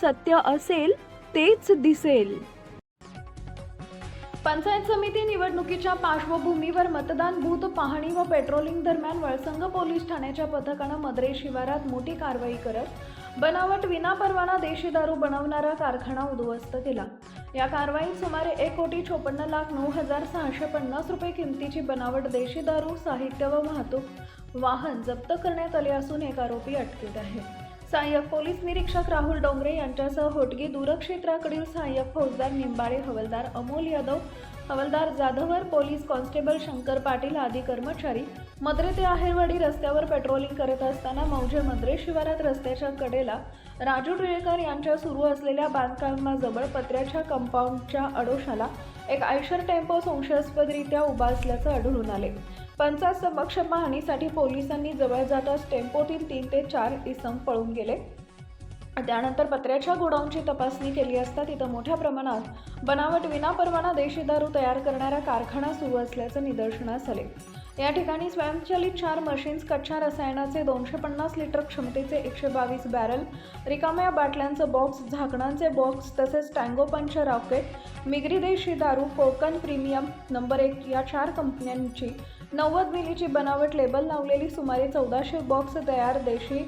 सत्य असेल तेच दिसेल। पंचायत समिती निवडणुकीच्या पार्श्वभूमीवर मतदान बूथ पाहणी व पेट्रोलिंग दरम्यान वळसंग पोलीस ठाण्याच्या पथकानं मद्रे शिवारात मोठी कारवाई करत बनावट विनापरवाना देशी दारू बनवणारा कारखाना उद्ध्वस्त केला। या कारवाईत सुमारे 1,54,09,650 रुपये किमतीची बनावट देशी दारू, साहित्य व वाहतूक वाहन जप्त करण्यात आले असून एक आरोपी अटकेत आहे। सहाय्यक पोलीस निरीक्षक राहुल डोंगरे यांच्यासह होटगी दूरक्षेत्राकडील सहाय्यक फौजदार निंबाळे, हवालदार अमोल यादव, हवालदार जाधवर, पोलीस कॉन्स्टेबल शंकर पाटील आदी कर्मचारी मद्रे ते आहेरवाडी रस्त्यावर पेट्रोलिंग करत असताना मौजे मद्रे शिवारात रस्त्याच्या कडेला राजू टिळेकर यांच्या सुरू असलेल्या बांधकामाजवळ पत्र्याच्या कंपाऊंडच्या अडोशाला एक आयशर टेम्पो संशयास्पदरित्या उभा असल्याचं आढळून आले। पंचायत समक्ष पाहणीसाठी पोलिसांनी जवळ जाताच टेम्पोतील 3 ते 4 इसम पळून गेले। त्यानंतर पत्र्याच्या गोडाऊनची तपासणी केली असता तिथं मोठ्या प्रमाणात बनावट विनापरवाना देशी दारू तयार करणारा कारखाना सुरू असल्याचं निदर्शनास आले। या ठिकाणी स्वयंचलित 4 मशीन्स, कच्च्या रसायनाचे 250 लिटर क्षमतेचे 122 बॅरल, रिकाम्या बाटल्यांचं बॉक्स, झाकणांचे बॉक्स तसेच टँगो पंच रॉकेट, मिगरी देशी दारू, कोकण प्रीमियम नंबर 1 या 4 कंपन्यांची 90 मिलीची बनावट लेबल लावलेली सुमारे 1400 बॉक्स तयार देशी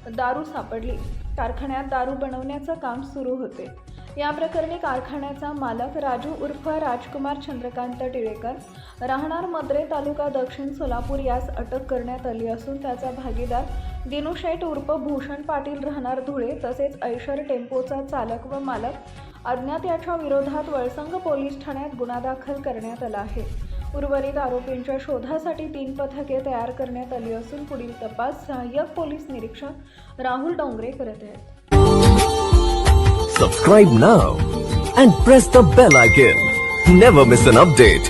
दारू सापडली। कारखान्यात दारू बनवण्याचं काम सुरू होते। या प्रकरणी कारखान्याचा मालक राजू उर्फ राजकुमार चंद्रकांत टिळेकर राहणार मद्रे, तालुका दक्षिण सोलापूर यास अटक करण्यात आली असून त्याचा भागीदार दिनू शेठ उर्फ भूषण पाटील राहणार धुळे तसेच ऐशर टेम्पोचा चालक व मालक अज्ञात याच्या विरोधात वळसंग पोलीस ठाण्यात गुन्हा दाखल करण्यात आला आहे। उर्वरित आरोपींच्या शोधासाठी 3 पथके तयार करण्यात आली असून पुढील तपास सहाय्यक पोलीस निरीक्षक राहुल डोंगरे करत आहेत। Subscribe now and press the bell icon. Never miss an update.